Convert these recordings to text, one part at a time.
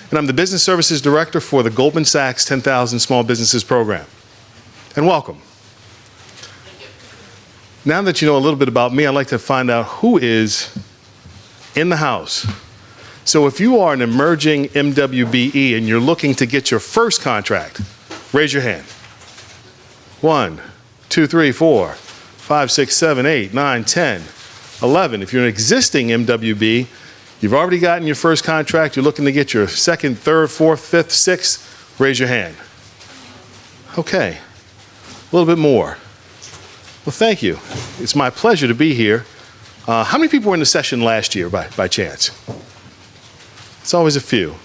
and I'm the Business Services Director for the Goldman Sachs 10,000 Small Businesses Program. And welcome. Now that you know a little bit about me, I'd like to find out who is in the house. So if you are an emerging MWBE and you're looking to get your first contract, raise your hand. 1, 2, 3, 4, 5, 6, 7, 8, 9, 10, 11. If you're an existing MWB, you've already gotten your first contract, you're looking to get your second, third, fourth, fifth, sixth, raise your hand. Okay, a little bit more. Well, thank you. It's my pleasure to be here. How many people were in the session last year by chance? It's always a few.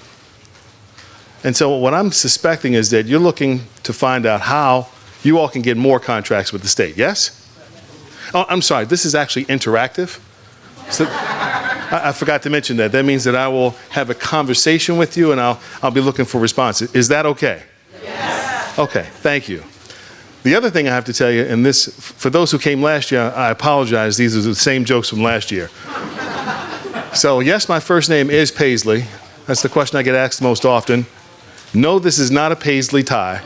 And so what I'm suspecting is that you're looking to find out how you all can get more contracts with the state, yes? Oh, I'm sorry, this is actually interactive. So I forgot to mention that. That means that I will have a conversation with you and I'll be looking for responses. Is that okay? Yes. Okay, thank you. The other thing I have to tell you, and this, for those who came last year, I apologize, these are the same jokes from last year. So yes, my first name is Paisley. That's the question I get asked most often. No, this is not a Paisley tie.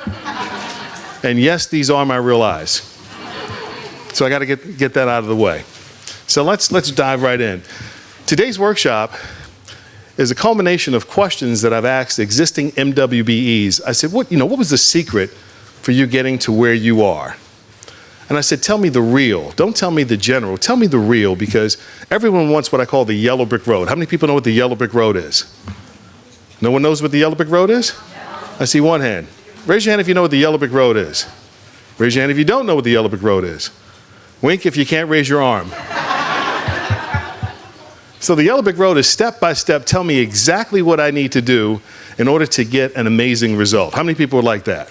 And yes, these are my real eyes. So I got to get that out of the way. So let's dive right in. Today's workshop is a culmination of questions that I've asked existing MWBEs. I said, what was the secret for you getting to where you are? And I said, tell me the real. Don't tell me the general. Tell me the real, because everyone wants what I call the yellow brick road. How many people know what the yellow brick road is? No one knows what the yellow brick road is? I see one hand. Raise your hand if you know what the yellow brick road is. Raise your hand if you don't know what the yellow brick road is. Wink if you can't raise your arm. So the yellow brick road is step by step. Tell me exactly what I need to do in order to get an amazing result. How many people would like that?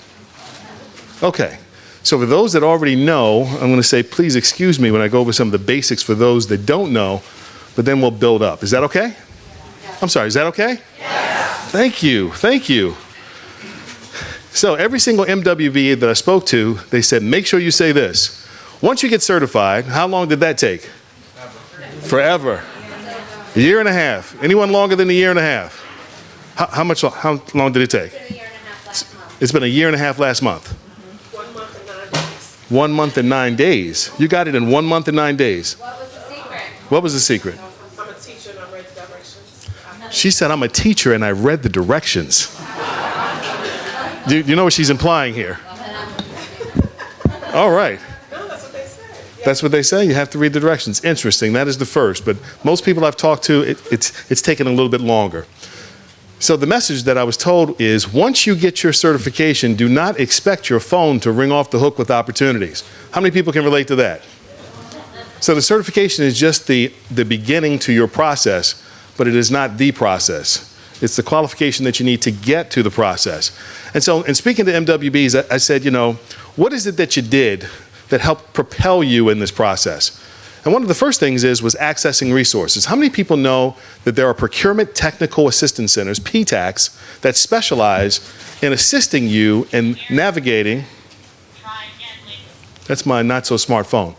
Okay. So for those that already know, I'm going to say, please excuse me when I go over some of the basics for those that don't know, but then we'll build up. Is that okay? Yeah. I'm sorry, is that okay? Yes. Thank you, thank you. So every single MWBE that I spoke to, they said, make sure you say this. Once you get certified, how long did that take? Forever. A year and a half. Anyone longer than a year and a half? How long did it take? It's been a year and a half last month. 1 month and 9 days. You got it in 1 month and 9 days. What was the secret? What was the secret? I'm a teacher and I read the directions. She said, I'm a teacher and I read the directions. Do you know what she's implying here? All right. No, that's what they say. Yeah. That's what they say? You have to read the directions. Interesting. That is the first. But most people I've talked to, it's taken a little bit longer. So the message that I was told is, once you get your certification, do not expect your phone to ring off the hook with opportunities. How many people can relate to that? So the certification is just the beginning to your process, but it is not the process. It's the qualification that you need to get to the process. And so in speaking to MWBs, I said, what is it that you did that helped propel you in this process? And one of the first things was accessing resources. How many people know that there are Procurement Technical Assistance Centers, PTACs, that specialize in assisting you in navigating? That's my not so smart phone.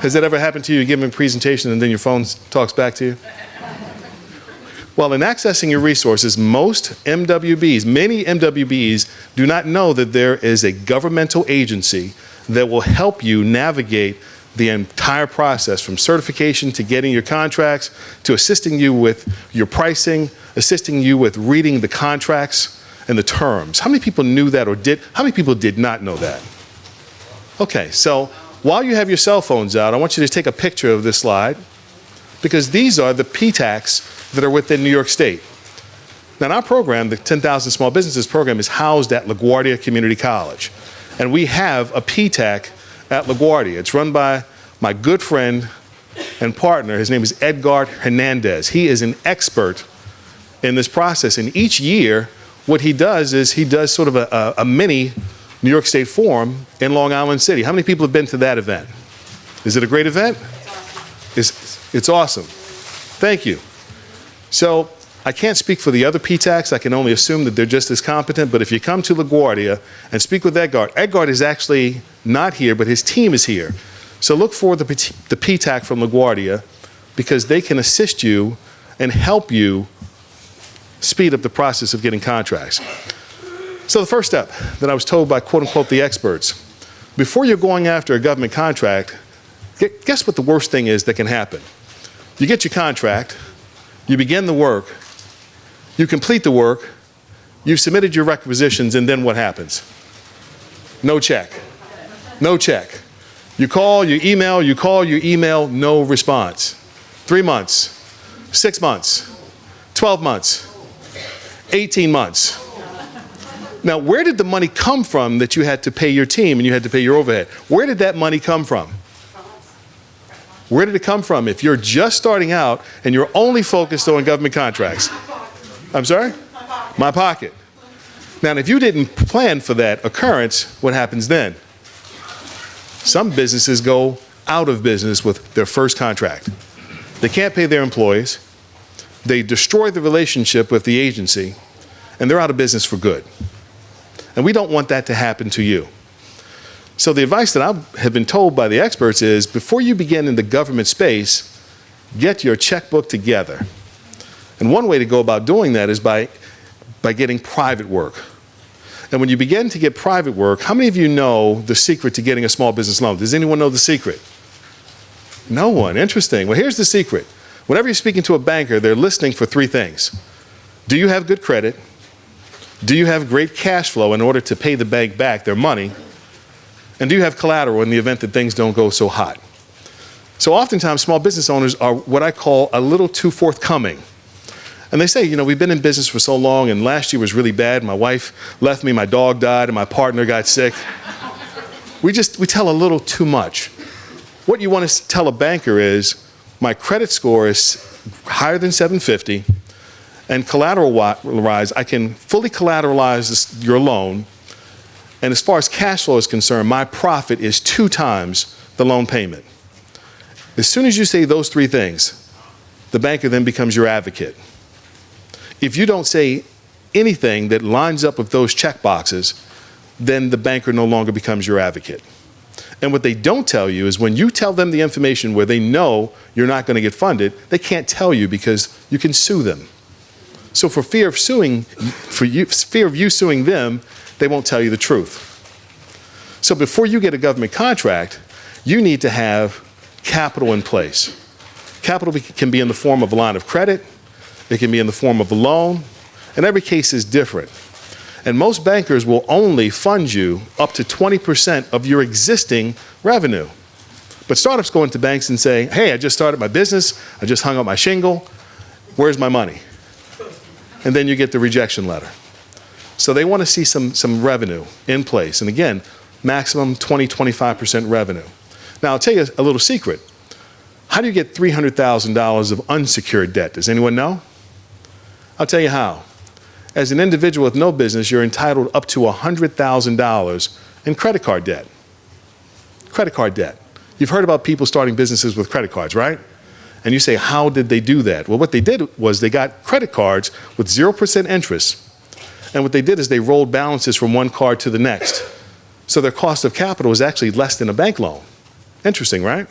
Has that ever happened to you? You give them a presentation and then your phone talks back to you? Well, in accessing your resources, most MWBs, many MWBs, do not know that there is a governmental agency that will help you navigate the entire process, from certification to getting your contracts, to assisting you with your pricing, assisting you with reading the contracts and the terms. How many people knew that, or how many people did not know that? Okay, so while you have your cell phones out, I want you to take a picture of this slide, because these are the PTACs that are within New York State. Now, our program, the 10,000 Small Businesses program, is housed at LaGuardia Community College. And we have a PTAC at LaGuardia. It's run by my good friend and partner. His name is Edgar Hernandez. He is an expert in this process. And each year, what he does is he does sort of a mini New York State Forum in Long Island City. How many people have been to that event? Is it a great event? It's awesome. Thank you. So I can't speak for the other PTACs. I can only assume that they're just as competent. But if you come to LaGuardia and speak with Edgar is actually not here, but his team is here. So look for the PTAC from LaGuardia, because they can assist you and help you speed up the process of getting contracts. So the first step that I was told by quote unquote the experts, before you're going after a government contract, guess what the worst thing is that can happen? You get your contract, you begin the work, you complete the work, you've submitted your requisitions, and then what happens? No check. No check. You call, you email, no response. 3 months, 6 months, 12 months, 18 months. Now, where did the money come from that you had to pay your team and you had to pay your overhead? Where did that money come from? Where did it come from if you're just starting out and you're only focused on government contracts? I'm sorry? My pocket. Now, if you didn't plan for that occurrence, what happens then? Some businesses go out of business with their first contract. They can't pay their employees. They destroy the relationship with the agency, and they're out of business for good. And we don't want that to happen to you. So the advice that I have been told by the experts is, before you begin in the government space, get your checkbook together. And one way to go about doing that is by getting private work. And when you begin to get private work, how many of you know the secret to getting a small business loan? Does anyone know the secret? No one. Interesting. Well, here's the secret. Whenever you're speaking to a banker, they're listening for 3 things. Do you have good credit? Do you have great cash flow in order to pay the bank back their money? And do you have collateral in the event that things don't go so hot? So oftentimes, small business owners are what I call a little too forthcoming. And they say, you know, we've been in business for so long, and last year was really bad. My wife left me, my dog died, and my partner got sick. We tell a little too much. What you want to tell a banker is, my credit score is higher than 750, and collateral-wise, I can fully collateralize your loan. And as far as cash flow is concerned, my profit is 2 times the loan payment. As soon as you say those 3 things, the banker then becomes your advocate. If you don't say anything that lines up with those check boxes, then the banker no longer becomes your advocate. And what they don't tell you is, when you tell them the information where they know you're not going to get funded, they can't tell you because you can sue them. So for fear of you suing them, they won't tell you the truth. So before you get a government contract, you need to have capital in place. Capital can be in the form of a line of credit. It can be in the form of a loan. And every case is different. And most bankers will only fund you up to 20% of your existing revenue. But startups go into banks and say, hey, I just started my business. I just hung up my shingle. Where's my money? And then you get the rejection letter. So they want to see some revenue in place. And again, maximum 20, 25% revenue. Now, I'll tell you a little secret. How do you get $300,000 of unsecured debt? Does anyone know? I'll tell you how. As an individual with no business, you're entitled up to $100,000 in credit card debt. Credit card debt. You've heard about people starting businesses with credit cards, right? And you say, how did they do that? Well, what they did was they got credit cards with 0% interest. And what they did is they rolled balances from one card to the next. So their cost of capital is actually less than a bank loan. Interesting, right?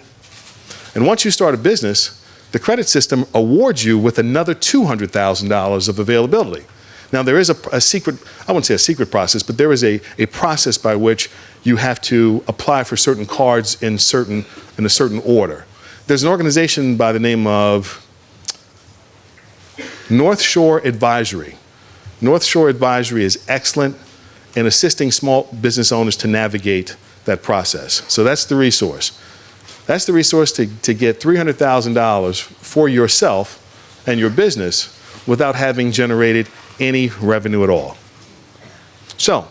And once you start a business, the credit system awards you with another $200,000 of availability. Now, there is a secret, I wouldn't say a secret process, but there is a process by which you have to apply for certain cards in a certain order. There's an organization by the name of North Shore Advisory. North Shore Advisory is excellent in assisting small business owners to navigate that process. So that's the resource. That's the resource to get $300,000 for yourself and your business without having generated any revenue at all. So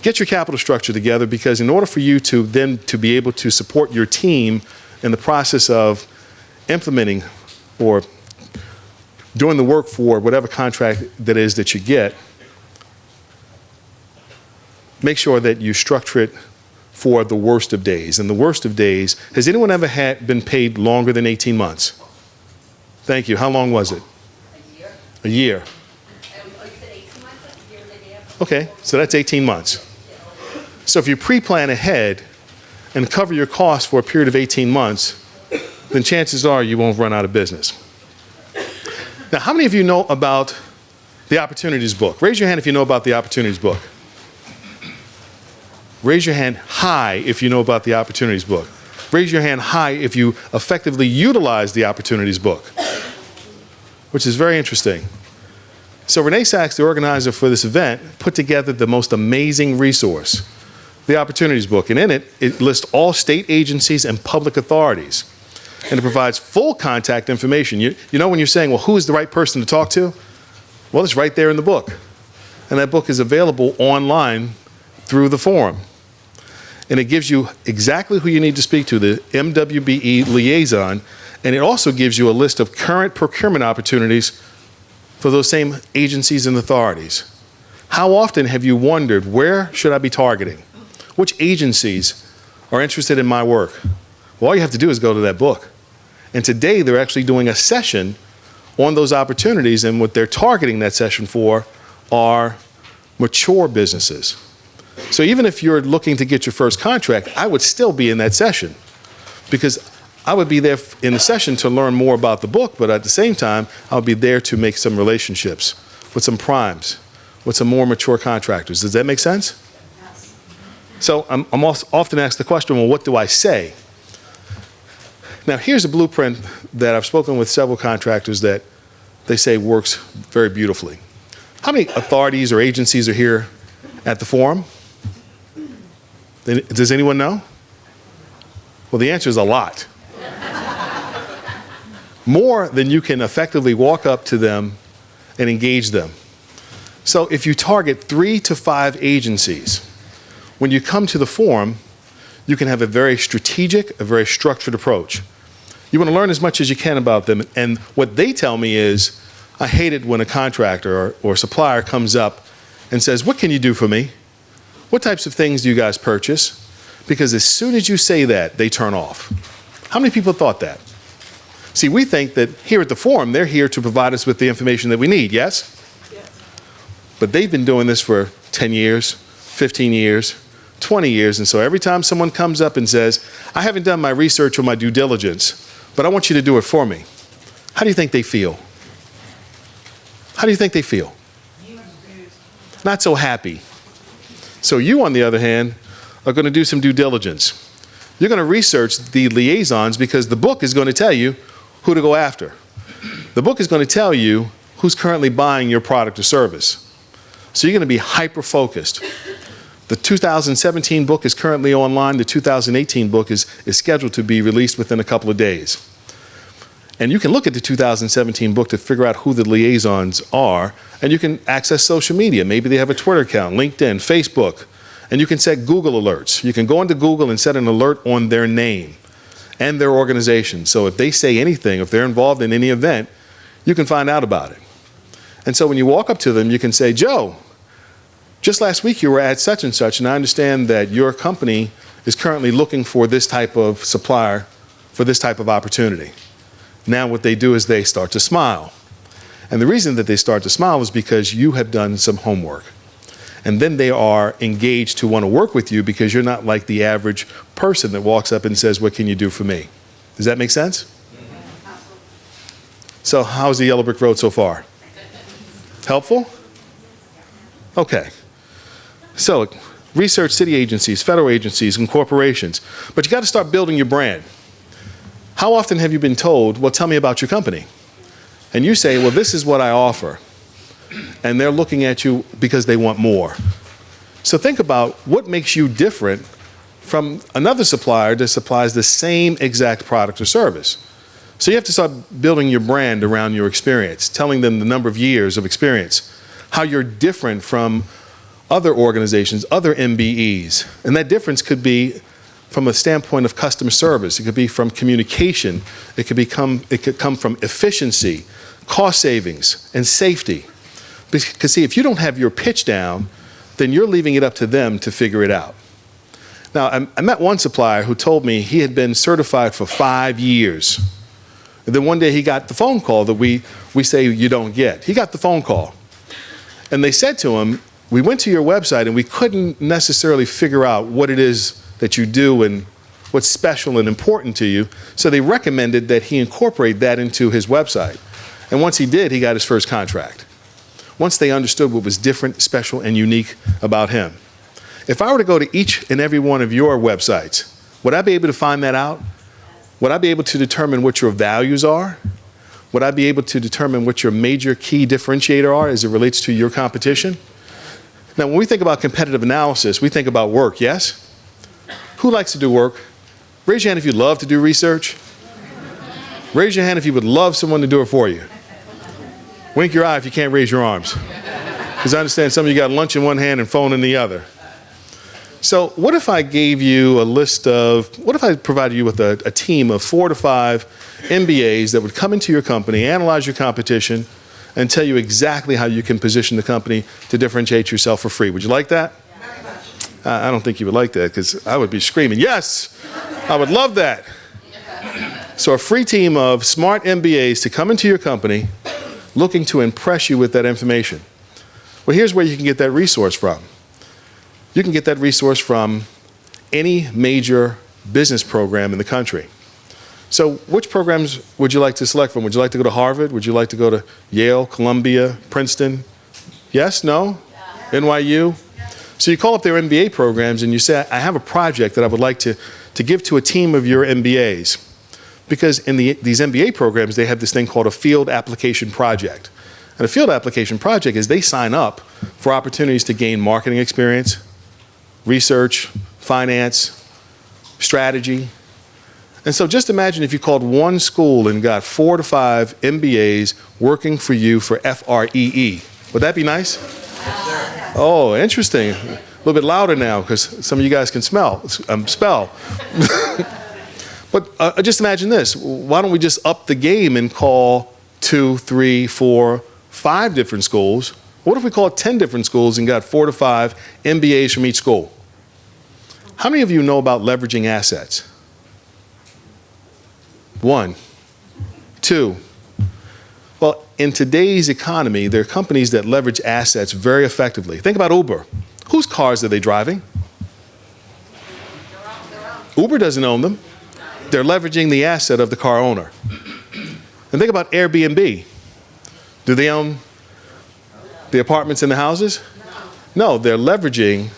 get your capital structure together, because in order for you to then to be able to support your team in the process of implementing or doing the work for whatever contract that is that you get, make sure that you structure it for the worst of days. And the worst of days, has anyone ever been paid longer than 18 months? Thank you. How long was it? A year. A year. You said 18 months? A year and a half? Okay, so that's 18 months. So if you pre-plan ahead and cover your costs for a period of 18 months, then chances are you won't run out of business. Now, how many of you know about The Opportunities Book. Raise your hand if you know about the Opportunities Book. Raise your hand high if you know about the Opportunities Book. Raise your hand high if you effectively utilize the Opportunities Book, which is very interesting. So Renee Sachs, the organizer for this event, put together the most amazing resource, the Opportunities Book. And in it, it lists all state agencies and public authorities. And it provides full contact information. You know when you're saying, well, who is the right person to talk to? Well, it's right there in the book. And that book is available online through the forum. And it gives you exactly who you need to speak to, the MWBE liaison. And it also gives you a list of current procurement opportunities for those same agencies and authorities. How often have you wondered, where should I be targeting? Which agencies are interested in my work? Well, all you have to do is go to that book. And today they're actually doing a session on those opportunities, and what they're targeting that session for are mature businesses. So even if you're looking to get your first contract, I would still be in that session, because I would be there in the session to learn more about the book, but at the same time, I would be there to make some relationships with some primes, with some more mature contractors. Does that make sense? Yes. So I'm often asked the question, well, what do I say? Now, here's a blueprint that I've spoken with several contractors that they say works very beautifully. How many authorities or agencies are here at the forum? Does anyone know? Well, the answer is a lot. More than you can effectively walk up to them and engage them. So if you target 3 to 5 agencies, when you come to the forum, you can have a very strategic, a very structured approach. You want to learn as much as you can about them. And what they tell me is, I hate it when a contractor or supplier comes up and says, what can you do for me? What types of things do you guys purchase? Because as soon as you say that, they turn off. How many people thought that? See, we think that here at the forum, they're here to provide us with the information that we need, yes? Yes. But they've been doing this for 10 years, 15 years, 20 years, and so every time someone comes up and says, I haven't done my research or my due diligence, but I want you to do it for me, how do you think they feel? How do you think they feel? Not so happy. So you, on the other hand, are going to do some due diligence. You're going to research the liaisons, because the book is going to tell you who to go after. The book is going to tell you who's currently buying your product or service. So you're going to be hyper-focused. The 2017 book is currently online. The 2018 book is scheduled to be released within a couple of days. And you can look at the 2017 book to figure out who the liaisons are, and you can access social media. Maybe they have a Twitter account, LinkedIn, Facebook, and you can set Google alerts. You can go into Google and set an alert on their name and their organization. So if they say anything, if they're involved in any event, you can find out about it. And so when you walk up to them, you can say, Joe, just last week you were at such and such, and I understand that your company is currently looking for this type of supplier for this type of opportunity. Now what they do is they start to smile. And the reason that they start to smile is because you have done some homework. And then they are engaged to want to work with you, because you're not like the average person that walks up and says, what can you do for me? Does that make sense? So how's the Yellow Brick Road so far? Helpful? Okay. So research city agencies, federal agencies, and corporations. But you got to start building your brand. How often have you been told, well, tell me about your company? And you say, well, this is what I offer. And they're looking at you because they want more. So think about what makes you different from another supplier that supplies the same exact product or service. So you have to start building your brand around your experience, telling them the number of years of experience, how you're different from other organizations, other MBEs. And that difference could be from a standpoint of customer service. It could be from communication. It could come from efficiency, cost savings, and safety. Because see, if you don't have your pitch down, then you're leaving it up to them to figure it out. Now, I met one supplier who told me he had been certified for 5 years. And then one day he got the phone call that we say you don't get. He got the phone call. And they said to him, we went to your website and we couldn't necessarily figure out what it is that you do and what's special and important to you. So they recommended that he incorporate that into his website. And once he did, he got his first contract. once they understood what was different, special, and unique about him. If I were to go to each and every one of your websites, would I be able to find that out? Would I be able to determine what your values are? Would I be able to determine what your major key differentiator are as it relates to your competition? Now, when we think about competitive analysis, we think about work, yes? Who likes to do work? Raise your hand if you love to do research. Raise your hand if you would love someone to do it for you. Wink your eye if you can't raise your arms. Because I understand some of you got lunch in one hand and phone in the other. So what if I gave you a list of, what if I provided you with a team of 4 to 5 MBAs that would come into your company, analyze your competition, and tell you exactly how you can position the company to differentiate yourself for free? Would you like that? I don't think you would like that, because I would be screaming, yes, I would love that. So a free team of smart MBAs to come into your company looking to impress you with that information. Well, here's where you can get that resource from. You can get that resource from any major business program in the country. So which programs would you like to select from? Would you like to go to Harvard? Would you like to go to Yale, Columbia, Princeton? Yes, no? Yeah. NYU? Yeah. So you call up their MBA programs and you say, I have a project that I would like to give to a team of your MBAs. Because in these MBA programs, they have this thing called a field application project. And a field application project is they sign up for opportunities to gain marketing experience, research, finance, strategy. And so just imagine if you called one school and got 4 to 5 MBAs working for you for FREE. Would that be nice? Oh, interesting. A little bit louder now because some of you guys can spell. But just imagine this. Why don't we just up the game and call 2, 3, 4, 5 different schools? What if we called 10 different schools and got 4 to 5 MBAs from each school? How many of you know about leveraging assets? 1, 2. Well, in today's economy, there are companies that leverage assets very effectively. Think about Uber. Whose cars are they driving? Uber doesn't own them. They're leveraging the asset of the car owner. And think about Airbnb. Do they own the apartments and the houses? No, they're leveraging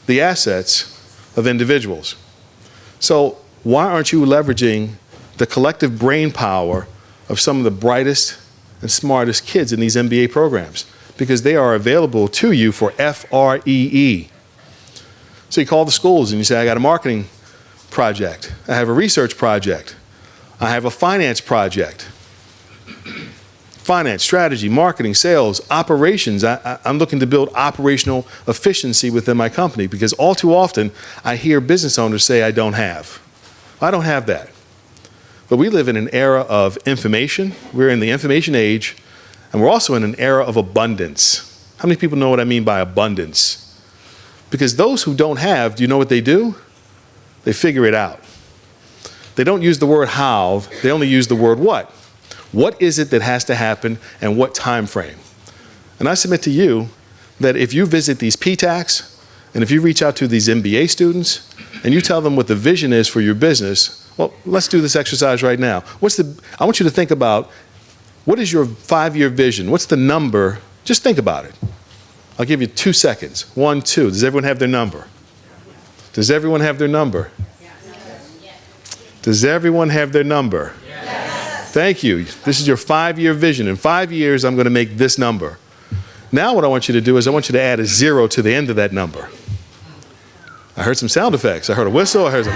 the assets of individuals. So why aren't you leveraging the collective brain power of some of the brightest and smartest kids in these MBA programs? Because they are available to you for FREE. So you call the schools and you say, I got a marketing project. I have a research project. I have a finance project. Finance, strategy, marketing, sales, operations. I'm looking to build operational efficiency within my company because all too often I hear business owners say I don't have. I don't have that. But we live in an era of information. We're in the information age, and we're also in an era of abundance. How many people know what I mean by abundance? Because those who don't have, do you know what they do? They figure it out. They don't use the word how, they only use the word what. What is it that has to happen and what time frame? And I submit to you that if you visit these PTACs and if you reach out to these MBA students and you tell them what the vision is for your business, well, let's do this exercise right now. I want you to think about what is your 5-year vision? What's the number? Just think about it. I'll give you 2 seconds. 1, 2. Does everyone have their number? Does everyone have their number? Does everyone have their number? Thank you. This is your 5-year vision. In 5 years, I'm going to make this number. Now what I want you to do is I want you to add a 0 to the end of that number. I heard some sound effects. I heard a whistle. I heard some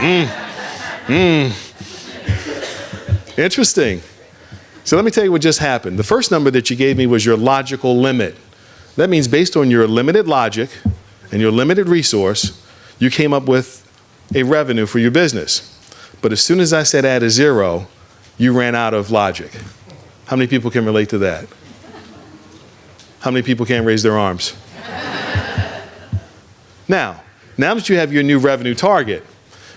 Interesting. So let me tell you what just happened. The first number that you gave me was your logical limit. That means based on your limited logic and your limited resource, you came up with a revenue for your business. But as soon as I said add a 0, you ran out of logic. How many people can relate to that? How many people can't raise their arms? Now that you have your new revenue target,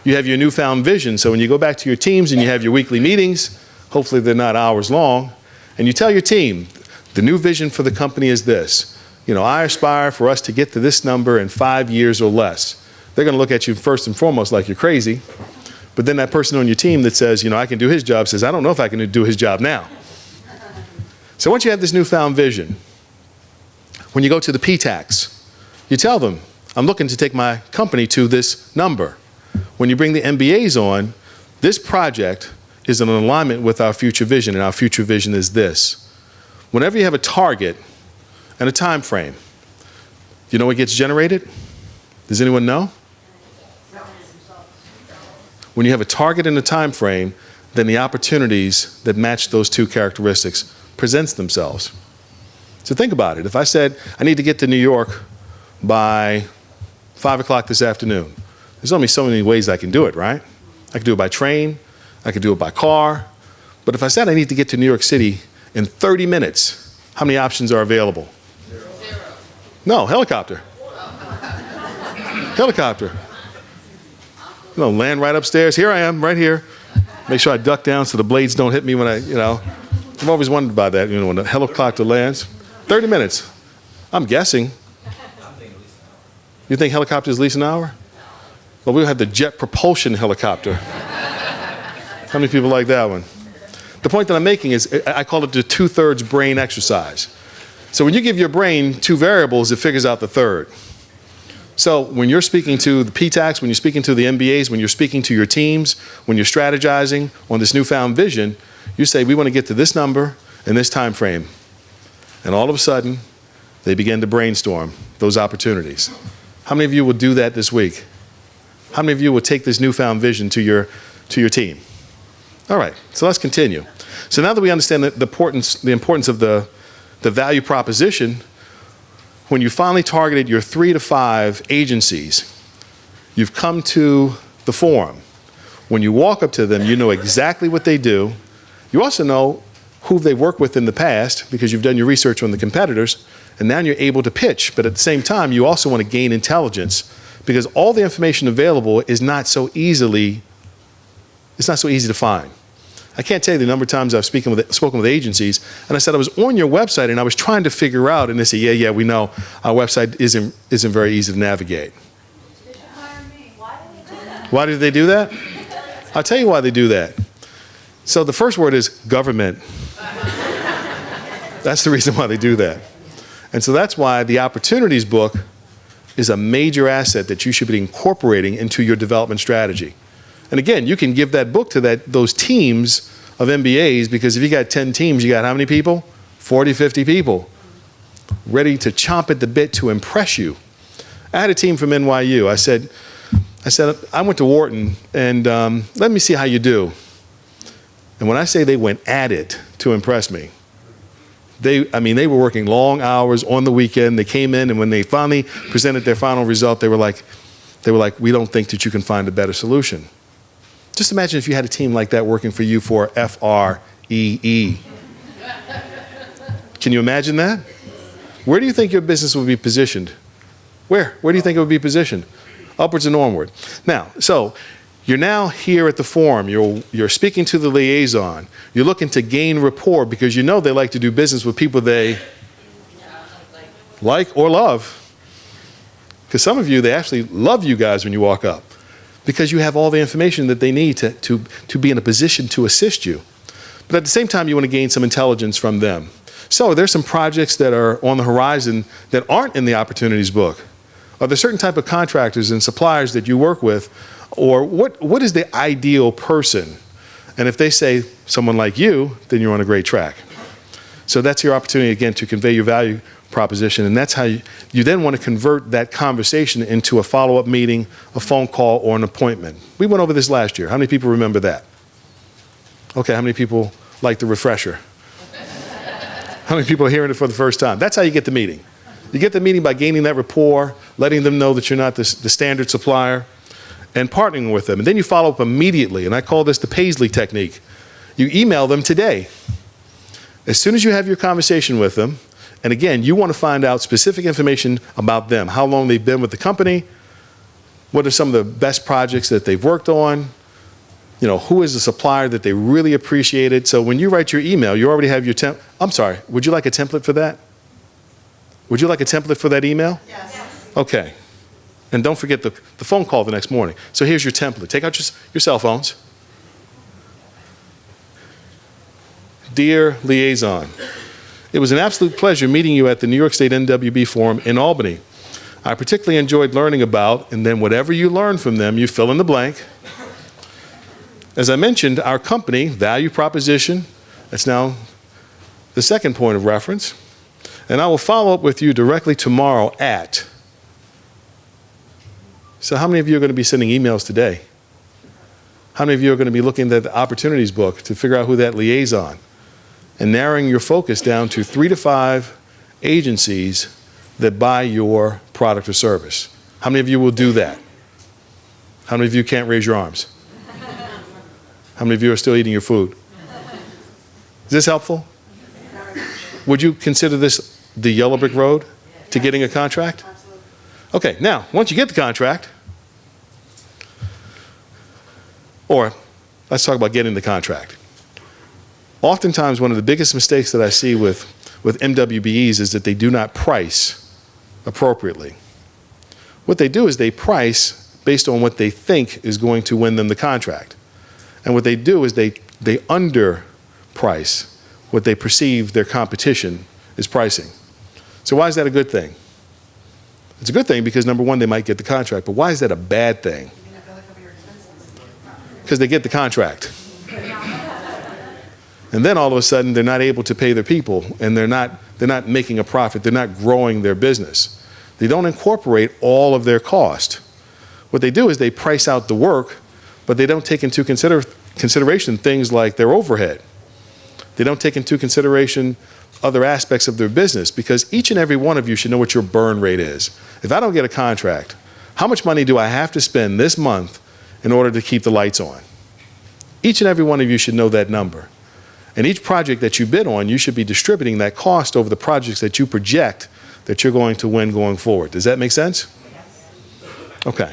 you have your newfound vision. So when you go back to your teams and you have your weekly meetings, hopefully they're not hours long, and you tell your team, the new vision for the company is this. I aspire for us to get to this number in 5 years or less. They're going to look at you first and foremost like you're crazy. But then that person on your team that says, I can do his job, says, I don't know if I can do his job now. So once you have this newfound vision, When you go to the P-Tax, you tell them, I'm looking to take my company to this number. When you bring the MBAs on, this project is in alignment with our future vision, and our future vision is this. Whenever you have a target and a time frame, you know what gets generated? Does anyone know? When you have a target and a time frame, then the opportunities that match those two characteristics presents themselves. So think about it. If I said, I need to get to New York by 5 o'clock this afternoon, there's only so many ways I can do it, right? I could do it by train, I could do it by car, but if I said I need to get to New York City in 30 minutes, how many options are available? 0. No, helicopter. Helicopter. You know, land right upstairs. Here I am, right here. Make sure I duck down so the blades don't hit me when I've always wondered about that, when the helicopter lands. 30 minutes. I'm guessing. You think helicopter is at least an hour? Well, we'll have the jet propulsion helicopter. How many people like that one? The point that I'm making is, I call it the 2/3 brain exercise. So when you give your brain two variables, it figures out the third. So when you're speaking to the P-Tax, when you're speaking to the MBAs, when you're speaking to your teams, when you're strategizing on this newfound vision, you say, we want to get to this number in this time frame. And all of a sudden, they begin to brainstorm those opportunities. How many of you will do that this week? How many of you will take this newfound vision to your team? All right, so let's continue. So now that we understand the importance of the value proposition, when you finally targeted your 3 to 5 agencies, you've come to the forum. When you walk up to them, you know exactly what they do. You also know who they've worked with in the past because you've done your research on the competitors, and now you're able to pitch. But at the same time, you also want to gain intelligence because all the information available is not so easy to find. I can't tell you the number of times I've spoken with agencies, and I said, I was on your website, and I was trying to figure out, and they say, yeah, we know our website isn't very easy to navigate. Did you hire me? Why did they do that? Why did they do that? I'll tell you why they do that. So the first word is government. That's the reason why they do that. And so that's why the opportunities book is a major asset that you should be incorporating into your development strategy. And again, you can give that book to those teams of MBAs because if you got 10 teams, you got how many people? 40, 50 people ready to chomp at the bit to impress you. I had a team from NYU. I said, I went to Wharton, and let me see how you do. And when I say they went at it to impress me, they were working long hours on the weekend. They came in, and when they finally presented their final result, they were like, we don't think that you can find a better solution. Just imagine if you had a team like that working for you for FREE. Can you imagine that? Where do you think your business would be positioned? Where do you think it would be positioned? Upwards and onward. Now, so you're now here at the forum. You're speaking to the liaison. You're looking to gain rapport because you know they like to do business with people they like or love. Because some of you, they actually love you guys when you walk up because you have all the information that they need to be in a position to assist you. But at the same time, you want to gain some intelligence from them. So there's some projects that are on the horizon that aren't in the opportunities book. Are there certain type of contractors and suppliers that you work with? Or what is the ideal person? And if they say someone like you, then you're on a great track. So that's your opportunity, again, to convey your value proposition. And that's how you then want to convert that conversation into a follow-up meeting, a phone call, or an appointment. We went over this last year. How many people remember that? Okay, how many people like the refresher? How many people are hearing it for the first time? That's how you get the meeting. You get the meeting by gaining that rapport, letting them know that you're not the standard supplier, and partnering with them. And then you follow up immediately, and I call this the Paisley Technique. You email them today. As soon as you have your conversation with them, and again, you want to find out specific information about them, how long they've been with the company, what are some of the best projects that they've worked on, who is the supplier that they really appreciated. So when you write your email, you already have your I'm sorry, would you like a template for that? Would you like a template for that email? Yes. Okay. And don't forget the phone call the next morning. So here's your template. Take out your cell phones. Dear liaison, It was an absolute pleasure meeting you at the New York State MWBE Forum in Albany. I particularly enjoyed learning about, and then whatever you learn from them, you fill in the blank. As I mentioned, our company, value proposition, that's now the second point of reference. And I will follow up with you directly tomorrow at. So how many of you are going to be sending emails today? How many of you are going to be looking at the opportunities book to figure out who that liaison and narrowing your focus down to 3 to 5 agencies that buy your product or service? How many of you will do that? How many of you can't raise your arms? How many of you are still eating your food? Is this helpful? Would you consider this the yellow brick road to getting a contract? Okay, now, once you get the contract, or let's talk about getting the contract. Oftentimes, one of the biggest mistakes that I see with MWBEs is that they do not price appropriately. What they do is they price based on what they think is going to win them the contract. And what they do is they underprice what they perceive their competition is pricing. So why is that a good thing? It's a good thing because, number one, they might get the contract, but why is that a bad thing? Because they get the contract. And then all of a sudden, they're not able to pay their people, and they're not making a profit. They're not growing their business. They don't incorporate all of their cost. What they do is they price out the work, but they don't take into consideration things like their overhead. They don't take into consideration other aspects of their business, because each and every one of you should know what your burn rate is. If I don't get a contract, how much money do I have to spend this month in order to keep the lights on? Each and every one of you should know that number. And each project that you bid on, you should be distributing that cost over the projects that you project that you're going to win going forward. Does that make sense? Okay.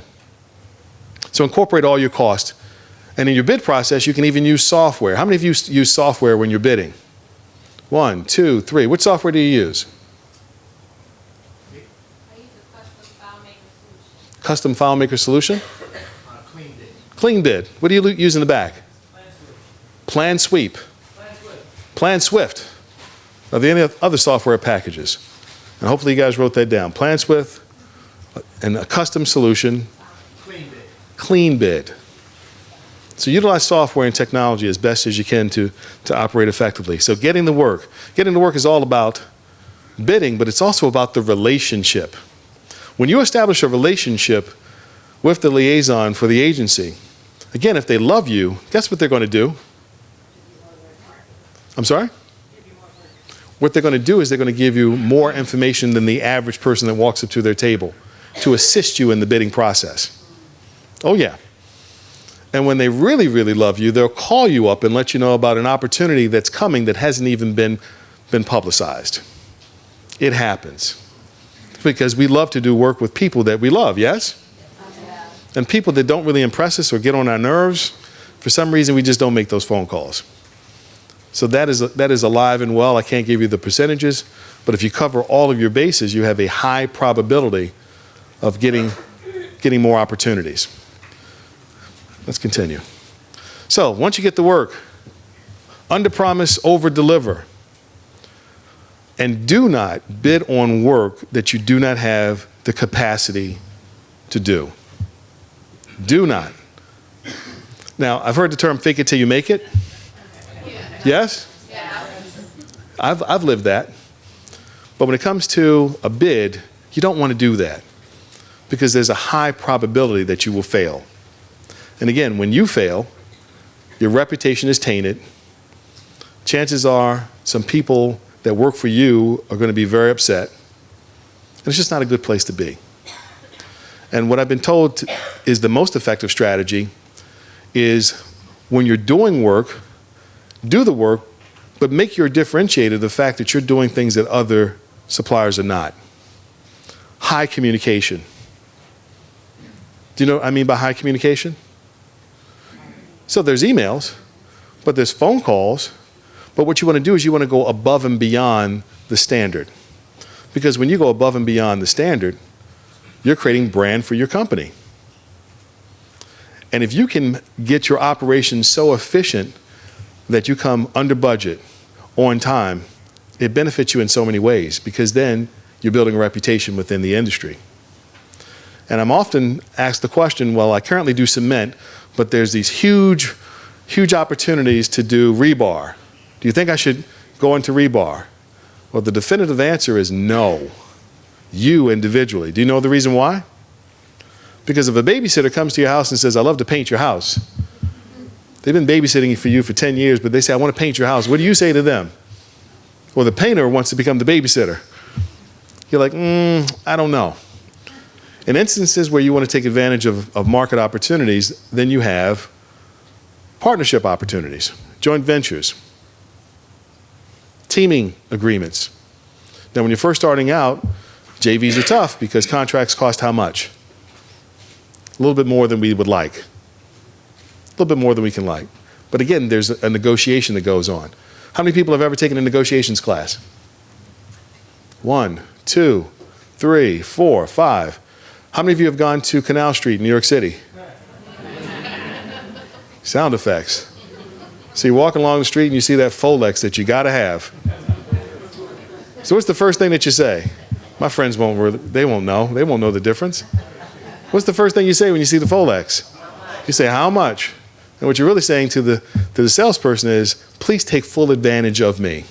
So incorporate all your costs. And in your bid process, you can even use software. How many of you use software when you're bidding? 1, 2, 3. Which software do you use? I use a custom file maker solution. Custom file maker solution? Clean bid. Clean bid. What do you use in the back? Plan Sweep. Plan Swift. Are there any other software packages? And hopefully you guys wrote that down. Plan Swift and a custom solution. Clean bid. Clean bid. So utilize software and technology as best as you can to operate effectively. So getting the work. Getting the work is all about bidding, but it's also about the relationship. When you establish a relationship with the liaison for the agency, again, if they love you, guess what they're going to do? I'm sorry? What they're going to do is they're going to give you more information than the average person that walks up to their table to assist you in the bidding process. Oh, yeah. And when they really, really love you, they'll call you up and let you know about an opportunity that's coming that hasn't even been publicized. It happens. Because we love to do work with people that we love, yes? And people that don't really impress us or get on our nerves, for some reason we just don't make those phone calls. So that is alive and well. I can't give you the percentages, but if you cover all of your bases, you have a high probability of getting more opportunities. Let's continue. So once you get the work, under promise, over deliver. And do not bid on work that you do not have the capacity to do. Do not. Now, I've heard the term fake it till you make it. Yes? I've lived that. But when it comes to a bid, you don't want to do that because there's a high probability that you will fail. And again, when you fail, your reputation is tainted. Chances are some people that work for you are going to be very upset. And it's just not a good place to be. And what I've been told is the most effective strategy is when you're doing work, do the work, but make your differentiator the fact that you're doing things that other suppliers are not. High communication. Do you know what I mean by high communication? So there's emails, but there's phone calls. But what you want to do is you want to go above and beyond the standard. Because when you go above and beyond the standard, you're creating brand for your company. And if you can get your operation so efficient that you come under budget, on time, it benefits you in so many ways because then you're building a reputation within the industry. And I'm often asked the question, well, I currently do cement, but there's these huge opportunities to do rebar. Do you think I should go into rebar? Well, the definitive answer is no. You individually. Do you know the reason why? Because if a babysitter comes to your house and says, I love to paint your house, they've been babysitting for you for 10 years, but they say, I want to paint your house. What do you say to them? Well, the painter wants to become the babysitter. You're like, I don't know. In instances where you want to take advantage of market opportunities, then you have partnership opportunities, joint ventures, teaming agreements. Now, when you're first starting out, JVs are tough because contracts cost how much? A little bit more than we would like. A little bit more than we can like. But again, there's a negotiation that goes on. How many people have ever taken a negotiations class? 1, 2, 3, 4, 5. How many of you have gone to Canal Street in New York City? Sound effects. So you're walking along the street and you see that Folex that you got to have. So what's the first thing that you say? My friends won't know. They won't know the difference. What's the first thing you say when you see the Folex? You say, how much? And what you're really saying to the salesperson is, please take full advantage of me.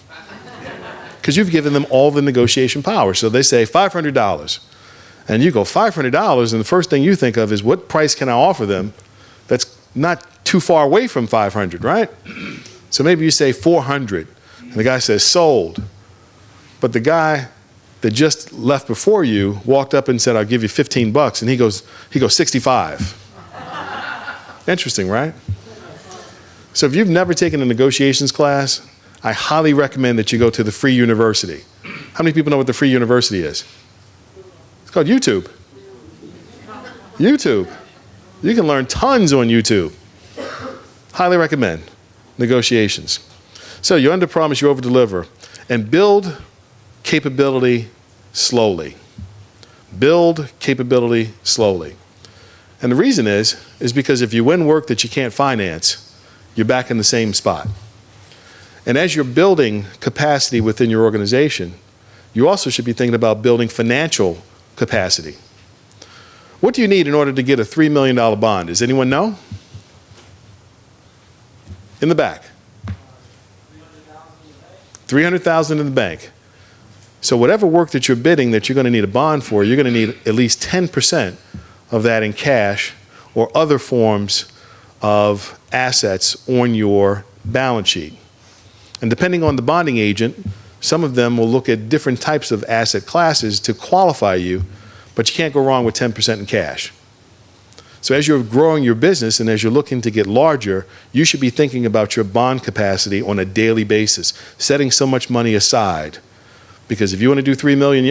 Because you've given them all the negotiation power. So they say $500. And you go, $500? And the first thing you think of is, what price can I offer them that's not too far away from 500, right? So maybe you say 400. And the guy says, sold. But the guy that just left before you walked up and said, I'll give you 15 bucks. And he goes 65. Interesting, right? So if you've never taken a negotiations class, I highly recommend that you go to the free university. How many people know what the free university is? It's called YouTube. YouTube. You can learn tons on YouTube. Highly recommend negotiations. So you underpromise, you overdeliver, and build capability slowly. Build capability slowly. And the reason is because if you win work that you can't finance, you're back in the same spot. And as you're building capacity within your organization, you also should be thinking about building financial capacity. What do you need in order to get a $3 million bond? Does anyone know? In the back. $300,000 in the bank. So whatever work that you're bidding that you're going to need a bond for, you're going to need at least 10% of that in cash or other forms of assets on your balance sheet. And depending on the bonding agent, some of them will look at different types of asset classes to qualify you, but you can't go wrong with 10% in cash. So as you're growing your business and as you're looking to get larger, you should be thinking about your bond capacity on a daily basis, setting so much money aside. Because if you want to do $3 million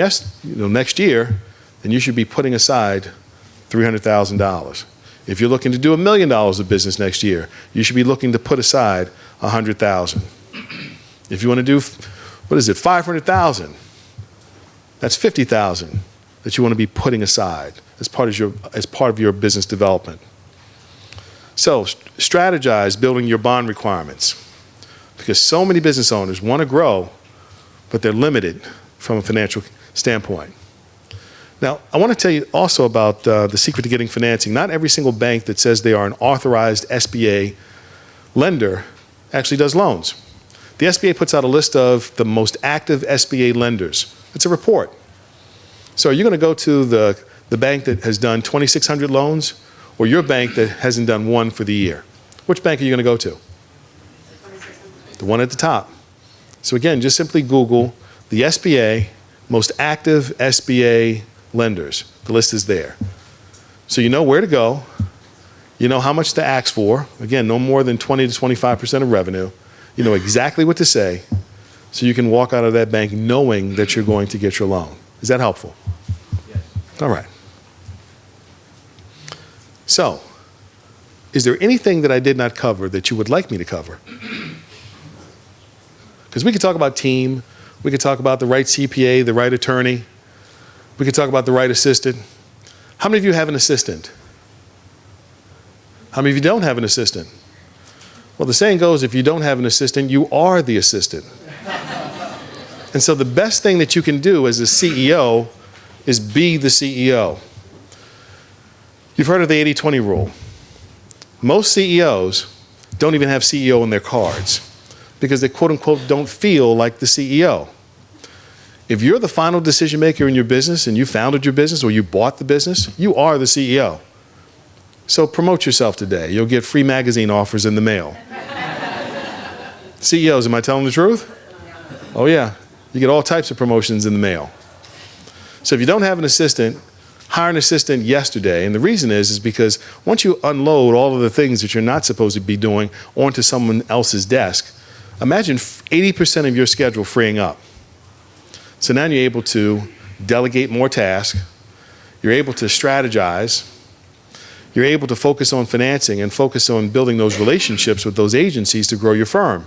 next year, then you should be putting aside $300,000. If you're looking to do $1 million of business next year, you should be looking to put aside $100,000. If you want to do, $500,000, that's $50,000 that you want to be putting aside as part of your business development. So strategize building your bond requirements, because so many business owners want to grow, but they're limited from a financial standpoint. Now, I want to tell you also about the secret to getting financing. Not every single bank that says they are an authorized SBA lender actually does loans. The SBA puts out a list of the most active SBA lenders. It's a report. So are you going to go to the bank that has done 2,600 loans, or your bank that hasn't done one for the year? Which bank are you going to go to? The one at the top. So again, just simply Google the SBA, most active SBA lenders. The list is there. So you know where to go. You know how much to ask for. Again, no more than 20 to 25% of revenue. You know exactly what to say, so you can walk out of that bank knowing that you're going to get your loan. Is that helpful? Yes. All right. So, is there anything that I did not cover that you would like me to cover? Because we could talk about team, we could talk about the right CPA, the right attorney, we could talk about the right assistant. How many of you have an assistant? How many of you don't have an assistant? Well, the saying goes, if you don't have an assistant, you are the assistant. And so the best thing that you can do as a CEO is be the CEO. You've heard of the 80-20 rule. Most CEOs don't even have CEO in their cards because they quote unquote don't feel like the CEO. If you're the final decision maker in your business and you founded your business or you bought the business, you are the CEO. So promote yourself today. You'll get free magazine offers in the mail. CEOs, am I telling the truth? Oh yeah, you get all types of promotions in the mail. So if you don't have an assistant, hire an assistant yesterday. And the reason is because once you unload all of the things that you're not supposed to be doing onto someone else's desk, imagine 80% of your schedule freeing up. So now you're able to delegate more tasks, you're able to strategize, you're able to focus on financing and focus on building those relationships with those agencies to grow your firm.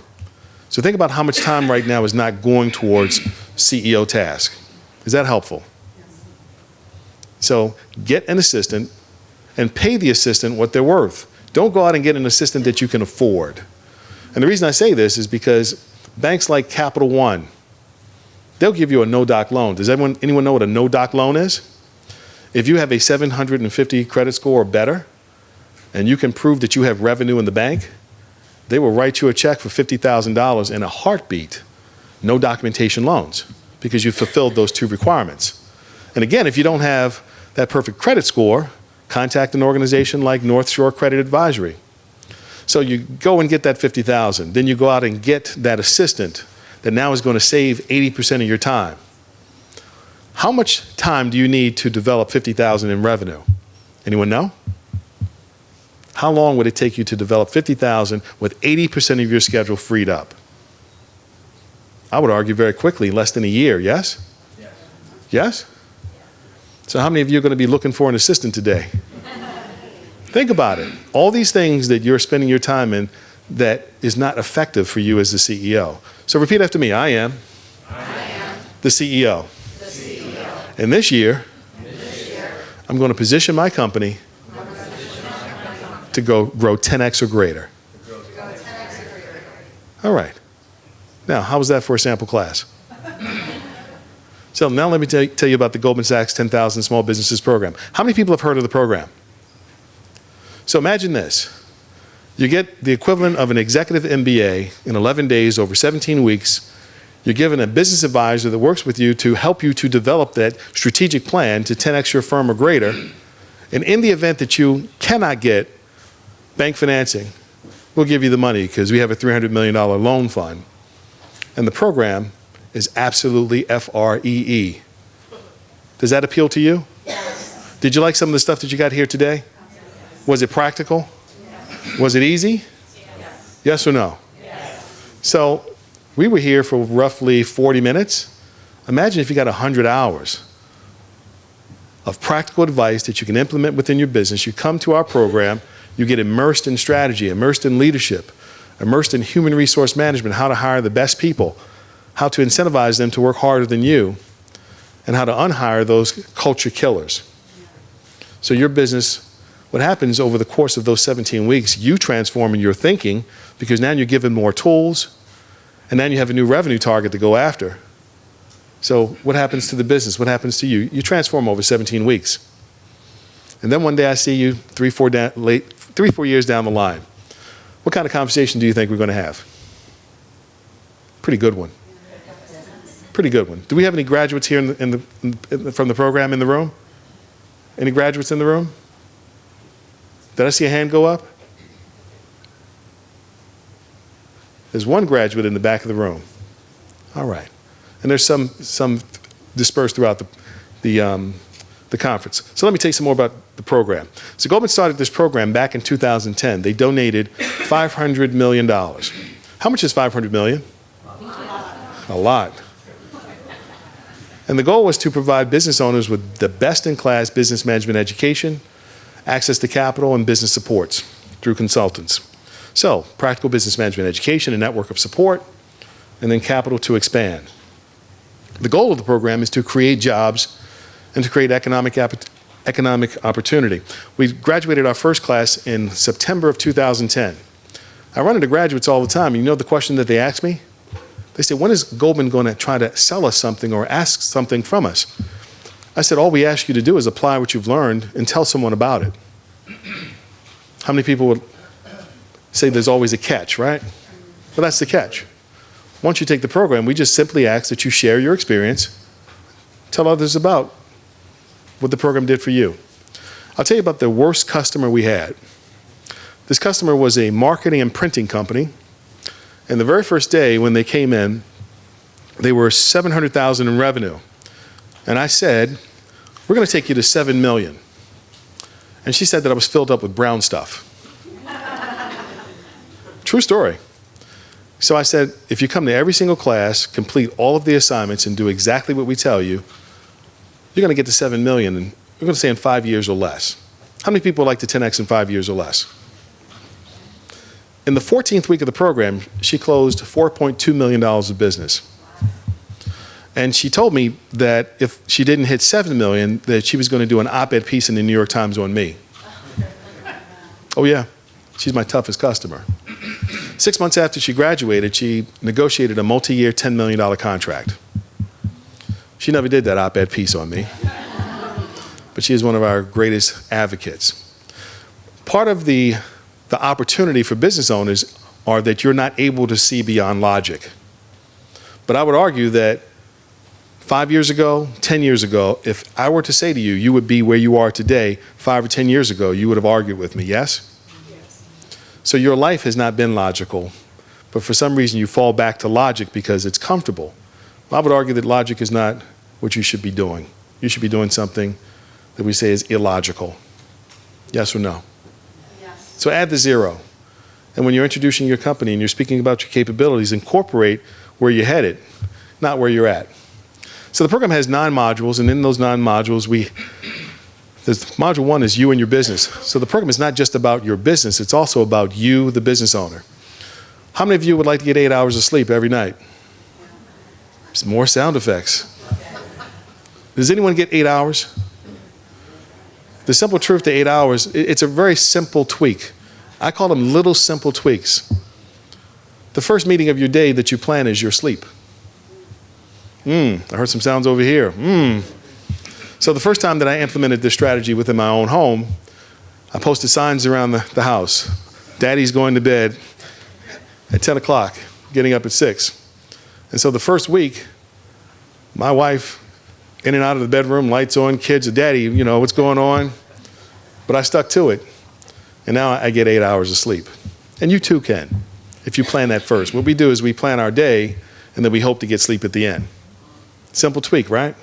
So think about how much time right now is not going towards CEO task. Is that helpful? So get an assistant and pay the assistant what they're worth. Don't go out and get an assistant that you can afford. And the reason I say this is because banks like Capital One, they'll give you a no-doc loan. Does anyone know what a no-doc loan is? If you have a 750 credit score or better, and you can prove that you have revenue in the bank, they will write you a check for $50,000 in a heartbeat, no documentation loans, because you fulfilled those two requirements. And again, if you don't have that perfect credit score, contact an organization like North Shore Credit Advisory. So you go and get that $50,000, then you go out and get that assistant that now is going to save 80% of your time. How much time do you need to develop $50,000 in revenue? Anyone know? How long would it take you to develop $50,000 with 80% of your schedule freed up? I would argue very quickly, less than a year, yes? Yes? Yes? So how many of you are going to be looking for an assistant today? Think about it. All these things that you're spending your time in that is not effective for you as the CEO. So repeat after me. I am the CEO. And this year, I'm going to position my company to grow 10x or greater. All right. Now, how was that for a sample class? So now let me tell you about the Goldman Sachs 10,000 Small Businesses program. How many people have heard of the program? So imagine this. You get the equivalent of an executive MBA in 11 days over 17 weeks. You're given a business advisor that works with you to help you to develop that strategic plan to 10x your firm or greater. And in the event that you cannot get bank financing, we'll give you the money because we have a $300 million loan fund. And the program is absolutely free. Does that appeal to you? Yes. Did you like some of the stuff that you got here today? Was it practical? Yes. Was it easy? Yes. Yes or no? Yes. So we were here for roughly 40 minutes. Imagine if you got 100 hours of practical advice that you can implement within your business. You come to our program, you get immersed in strategy, immersed in leadership, immersed in human resource management, how to hire the best people, how to incentivize them to work harder than you, and how to unhire those culture killers. So your business, what happens over the course of those 17 weeks, you transform in your thinking because now you're given more tools, and then you have a new revenue target to go after. So what happens to the business? What happens to you? You transform over 17 weeks. And then one day I see you 3-4 years down the line. What kind of conversation do you think we're going to have? Pretty good one. Pretty good one. Do we have any graduates here from the program in the room? Any graduates in the room? Did I see a hand go up? There's one graduate in the back of the room. All right. And there's some dispersed throughout the conference. So let me tell you some more about the program. So Goldman started this program back in 2010. They donated $500 million. How much is $500 million? A lot. And the goal was to provide business owners with the best-in-class business management education, access to capital, and business supports through consultants. So practical business management education, a network of support, and then capital to expand. The goal of the program is to create jobs and to create economic opportunity. We graduated our first class in September of 2010. I run into graduates all the time. You know the question that they ask me? They said, when is Goldman going to try to sell us something or ask something from us? I said, all we ask you to do is apply what you've learned and tell someone about it. How many people would say there's always a catch, right? Well, that's the catch. Once you take the program, we just simply ask that you share your experience, tell others about what the program did for you. I'll tell you about the worst customer we had. This customer was a marketing and printing company. And the very first day when they came in, they were $700,000 in revenue. And I said, we're going to take you to $7 million. And she said that I was filled up with brown stuff. True story. So I said, if you come to every single class, complete all of the assignments, and do exactly what we tell you, you're going to get to $7 million. And we're going to say in 5 years or less. How many people would like to 10X in 5 years or less? In the 14th week of the program, she closed $4.2 million of business. And she told me that if she didn't hit $7 million, that she was going to do an op-ed piece in the New York Times on me. Oh yeah, she's my toughest customer. 6 months after she graduated, she negotiated a multi-year $10 million contract. She never did that op-ed piece on me, but she is one of our greatest advocates. Part of the opportunity for business owners are that you're not able to see beyond logic. But I would argue that 5 years ago, 10 years ago, if I were to say to you, you would be where you are today, 5 or 10 years ago, you would have argued with me, yes? Yes. So your life has not been logical, but for some reason you fall back to logic because it's comfortable. I would argue that logic is not what you should be doing. You should be doing something that we say is illogical. Yes or no? Yes. So add the zero. And when you're introducing your company and you're speaking about your capabilities, incorporate where you're headed, not where you're at. So the program has 9 modules, and in those 9 modules, module 1 is you and your business. So the program is not just about your business, it's also about you, the business owner. How many of you would like to get 8 hours of sleep every night? Some more sound effects. Does anyone get 8 hours? The simple truth to 8 hours, it's a very simple tweak. I call them little simple tweaks. The first meeting of your day that you plan is your sleep. I heard some sounds over here. So the first time that I implemented this strategy within my own home, I posted signs around the house. Daddy's going to bed at 10 o'clock, getting up at 6. And so the first week, my wife, in and out of the bedroom, lights on, kids, Daddy, you know, what's going on? But I stuck to it. And now I get 8 hours of sleep. And you too can, if you plan that first. What we do is we plan our day, and then we hope to get sleep at the end. Simple tweak, right?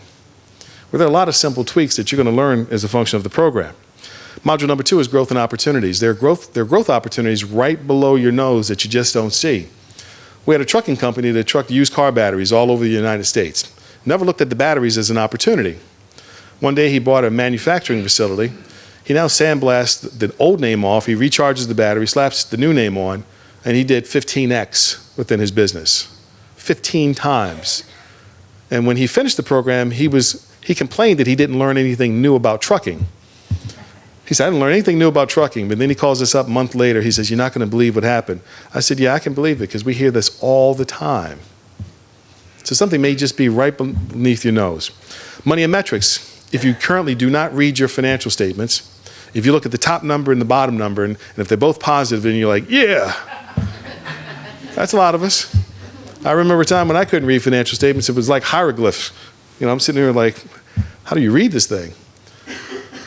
Well, there are a lot of simple tweaks that you're going to learn as a function of the program. Module number 2 is growth and opportunities. There are growth opportunities right below your nose that you just don't see. We had a trucking company that trucked used car batteries all over the United States. Never looked at the batteries as an opportunity. One day he bought a manufacturing facility. He now sandblasts the old name off, he recharges the battery, slaps the new name on, and he did 15x within his business. 15 times. And when he finished the program, he complained that he didn't learn anything new about trucking. He said, I didn't learn anything new about trucking. But then he calls us up a month later. He says, you're not going to believe what happened. I said, yeah, I can believe it because we hear this all the time. So something may just be right beneath your nose. Money and metrics. If you currently do not read your financial statements, if you look at the top number and the bottom number, and if they're both positive, then you're like, yeah. That's a lot of us. I remember a time when I couldn't read financial statements. It was like hieroglyphs. You know, I'm sitting here like, how do you read this thing?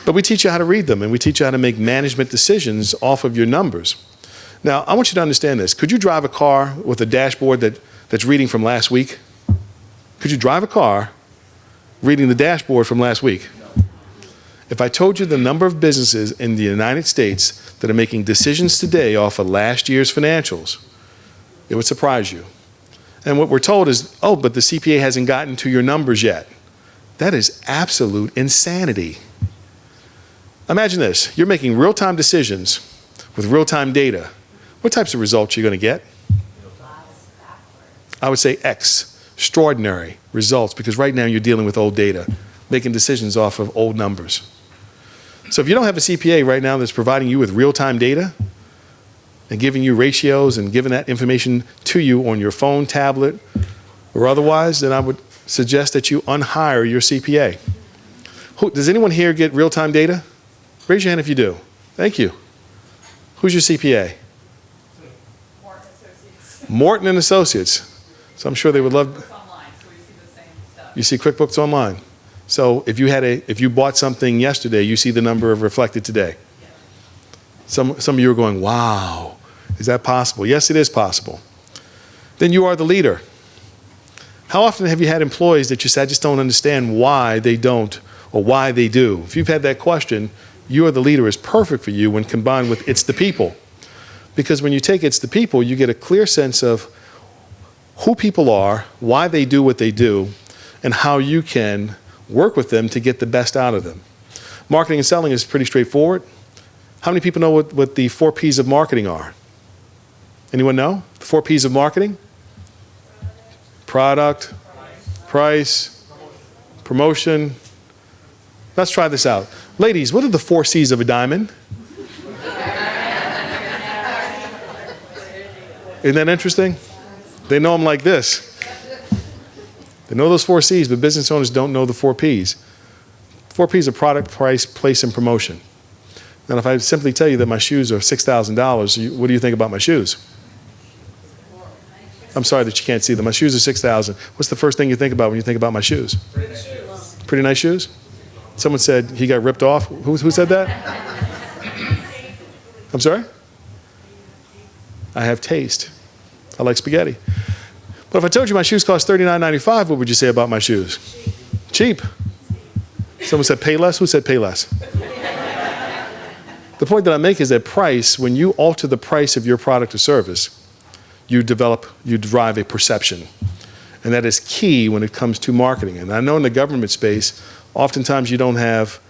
But we teach you how to read them, and we teach you how to make management decisions off of your numbers. Now, I want you to understand this. Could you drive a car with a dashboard that's reading from last week? Could you drive a car reading the dashboard from last week? If I told you the number of businesses in the United States that are making decisions today off of last year's financials, it would surprise you. And what we're told is, oh, but the CPA hasn't gotten to your numbers yet. That is absolute insanity. Imagine this. You're making real-time decisions with real-time data. What types of results are you going to get? I would say extraordinary results, because right now you're dealing with old data, making decisions off of old numbers. So if you don't have a CPA right now that's providing you with real-time data and giving you ratios and giving that information to you on your phone, tablet, Or otherwise, then I would suggest that you unhire your CPA. Does anyone here get real-time data? Raise your hand if you do. Thank you. Who's your CPA? Morton Associates. Morton and Associates. So I'm sure they would love. It's online, so we see the same stuff. You see QuickBooks Online. So if you bought something yesterday, you see the number reflected today. Some of you are going, wow, is that possible? Yes, it is possible. Then you are the leader. How often have you had employees that you said, I just don't understand why they don't or why they do? If you've had that question, you are the leader is perfect for you when combined with it's the people. Because when you take it's the people, you get a clear sense of who people are, why they do what they do, and how you can work with them to get the best out of them. Marketing and selling is pretty straightforward. How many people know what the 4 P's of marketing are? Anyone know? The 4 P's of marketing? Product, price, promotion. Let's try this out. Ladies, what are the 4 C's of a diamond? Isn't that interesting? They know them like this. They know those 4 C's, but business owners don't know the 4 P's. 4 P's are product, price, place, and promotion. Now, if I simply tell you that my shoes are $6,000, what do you think about my shoes? I'm sorry that you can't see them. My shoes are $6,000. What's the first thing you think about when you think about my shoes? Pretty shoes. Pretty nice shoes? Someone said he got ripped off. Who said that? I'm sorry? I have taste. I like spaghetti. But if I told you my shoes cost $39.95, what would you say about my shoes? Cheap. Someone said pay less. Who said pay less? The point that I make is that price, when you alter the price of your product or service, you derive a perception. And that is key when it comes to marketing. And I know in the government space, oftentimes you don't have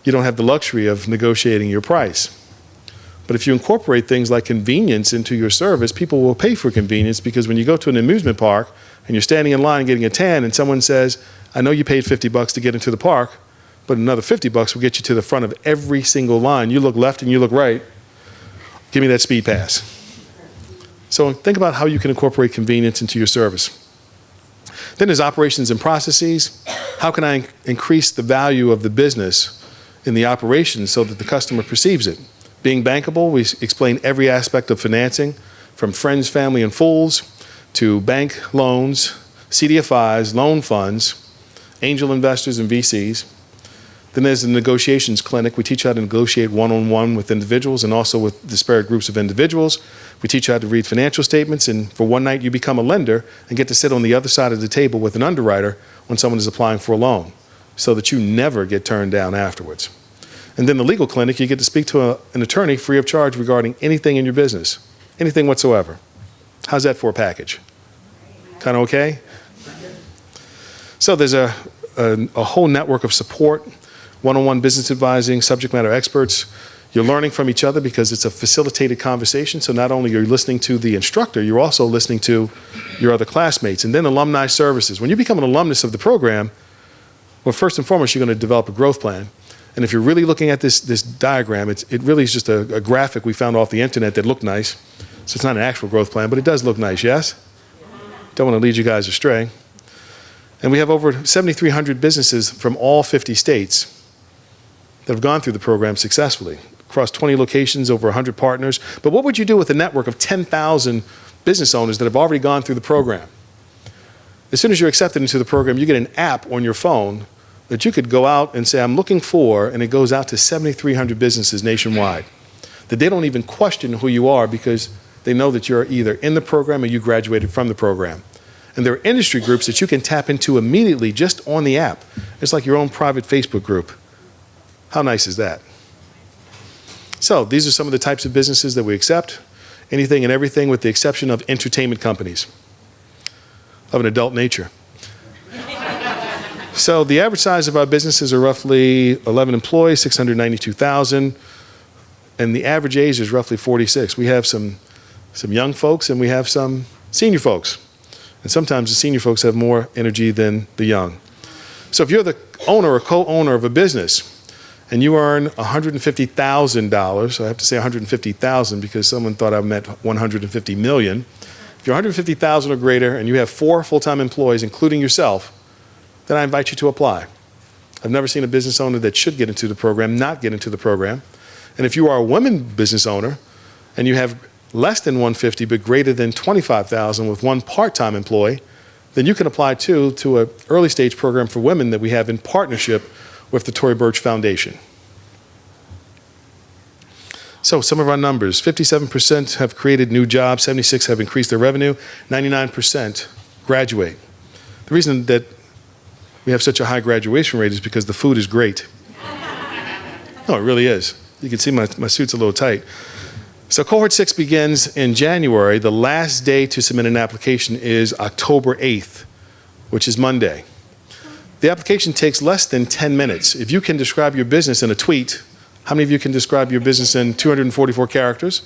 the luxury of negotiating your price. But if you incorporate things like convenience into your service, people will pay for convenience, because when you go to an amusement park and you're standing in line getting a tan and someone says, I know you paid $50 to get into the park, but another $50 will get you to the front of every single line. You look left and you look right. Give me that speed pass. So think about how you can incorporate convenience into your service. Then there's operations and processes. How can I increase the value of the business in the operations so that the customer perceives it? Being bankable, we explain every aspect of financing, from friends, family, and fools to bank loans, CDFIs, loan funds, angel investors, and VCs. Then there's the negotiations clinic. We teach you how to negotiate one-on-one with individuals and also with disparate groups of individuals. We teach you how to read financial statements, and for one night you become a lender and get to sit on the other side of the table with an underwriter when someone is applying for a loan, so that you never get turned down afterwards. And then the legal clinic, you get to speak to an attorney free of charge regarding anything in your business, anything whatsoever. How's that for a package? Kind of okay? So there's a whole network of support, one-on-one business advising, subject matter experts. You're learning from each other because it's a facilitated conversation. So not only are you listening to the instructor, you're also listening to your other classmates. And then alumni services. When you become an alumnus of the program, well, first and foremost, you're going to develop a growth plan. And if you're really looking at this diagram, it really is just a graphic we found off the internet that looked nice. So it's not an actual growth plan, but it does look nice, yes? Don't want to lead you guys astray. And we have over 7,300 businesses from all 50 states that have gone through the program successfully, across 20 locations, over 100 partners. But what would you do with a network of 10,000 business owners that have already gone through the program? As soon as you're accepted into the program, you get an app on your phone that you could go out and say, I'm looking for, and it goes out to 7,300 businesses nationwide, that they don't even question who you are because they know that you're either in the program or you graduated from the program. And there are industry groups that you can tap into immediately just on the app. It's like your own private Facebook group. How nice is that? So these are some of the types of businesses that we accept. Anything and everything with the exception of entertainment companies of an adult nature. So the average size of our businesses are roughly 11 employees, 692,000, and the average age is roughly 46. We have some young folks and we have some senior folks. And sometimes the senior folks have more energy than the young. So if you're the owner or co-owner of a business and you earn $150,000, so I have to say 150,000 because someone thought I meant 150 million, If you're 150,000 or greater and you have 4 full-time employees, including yourself, then I invite you to apply. I've never seen a business owner that should get into the program not get into the program. And if you are a women business owner and you have less than 150 but greater than 25,000 with 1 part-time employee, then you can apply too to an early stage program for women that we have in partnership with the Tory Burch Foundation. So some of our numbers: 57% have created new jobs, 76% have increased their revenue, 99% graduate. The reason that we have such a high graduation rate is because the food is great. No, it really is. You can see my suit's a little tight. So cohort 6 begins in January. The last day to submit an application is October 8th, which is Monday. The application takes less than 10 minutes. If you can describe your business in a tweet, how many of you can describe your business in 244 characters?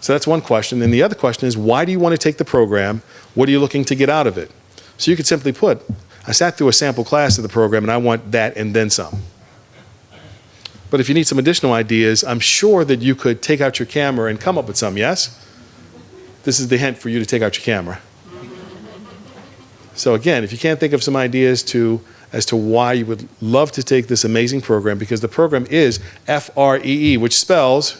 So that's one question. And the other question is, why do you want to take the program? What are you looking to get out of it? So you could simply put, I sat through a sample class of the program and I want that and then some. But if you need some additional ideas, I'm sure that you could take out your camera and come up with some, yes? This is the hint for you to take out your camera. So again, if you can't think of some ideas as to why you would love to take this amazing program, because the program is FREE, which spells,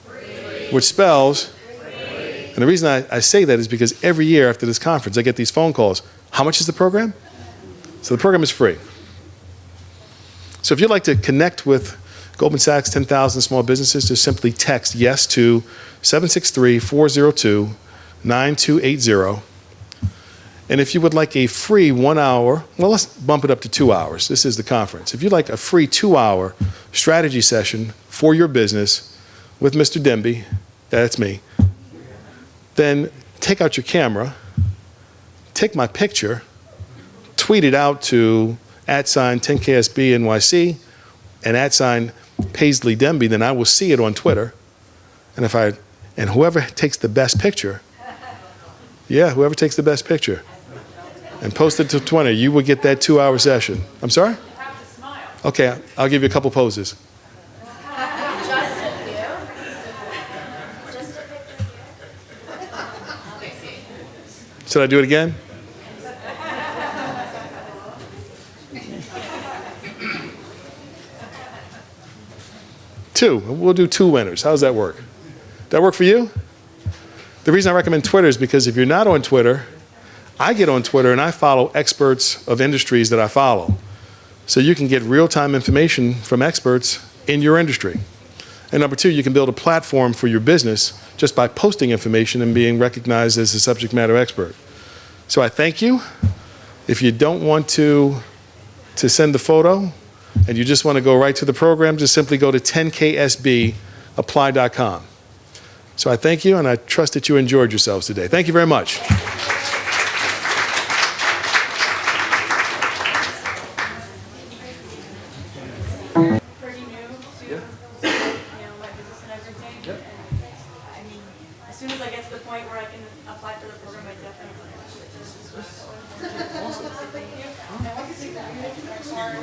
free. And the reason I say that is because every year after this conference, I get these phone calls. How much is the program? So the program is free. So if you'd like to connect with Goldman Sachs 10,000 small businesses, just simply text yes to 763-402-9280. And if you would like a free 1 hour, well, let's bump it up to 2 hours. This is the conference. If you'd like a free 2-hour strategy session for your business with Mr. Demby, that's me, then take out your camera, take my picture, tweet it out to @10KSBNYC and @Paisley Demby, then I will see it on Twitter. And whoever takes the best picture, whoever takes the best picture and post it to Twitter, you will get that 2-hour session. I'm sorry? You have to smile. Okay, I'll give you a couple poses. Just a few. Just a picture. Should I do it again? Two. We'll do 2 winners. How does that work? That work for you? The reason I recommend Twitter is because if you're not on Twitter, I get on Twitter and I follow experts of industries that I follow. So you can get real-time information from experts in your industry. And number 2, you can build a platform for your business just by posting information and being recognized as a subject matter expert. So I thank you. If you don't want to send the photo and you just want to go right to the program, just simply go to 10ksbapply.com. So I thank you, and I trust that you enjoyed yourselves today. Thank you very much. Pretty new to my business and everything. And I mean, as soon as I get to the point where I can apply for the program, I definitely want to this was so important. Awesome. So thank you. And I want to say that I'm sorry.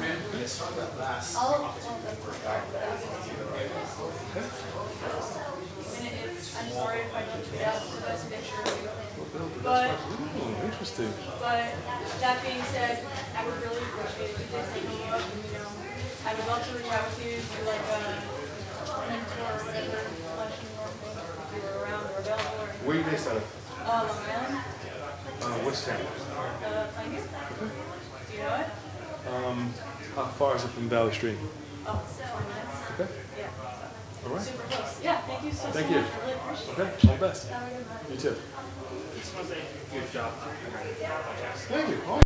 I'm sorry if I don't tweet out the best picture of you. But Interesting. But that being said, I would really appreciate if you did take a look. And, I would love to reach out to you, do like a mentor or whatever, lunch and more thing, if you were around or available. Or Where are you based out of? Long Island. Which town? Plainview. Do you know it? How far is it from Valley Stream? Oh, 4 minutes. Okay. Yeah. All right. Super close. Yeah, thank you so Thank much. you. I really appreciate Okay, it. all the best. Have a good night. You too. This was a good job. Thank you.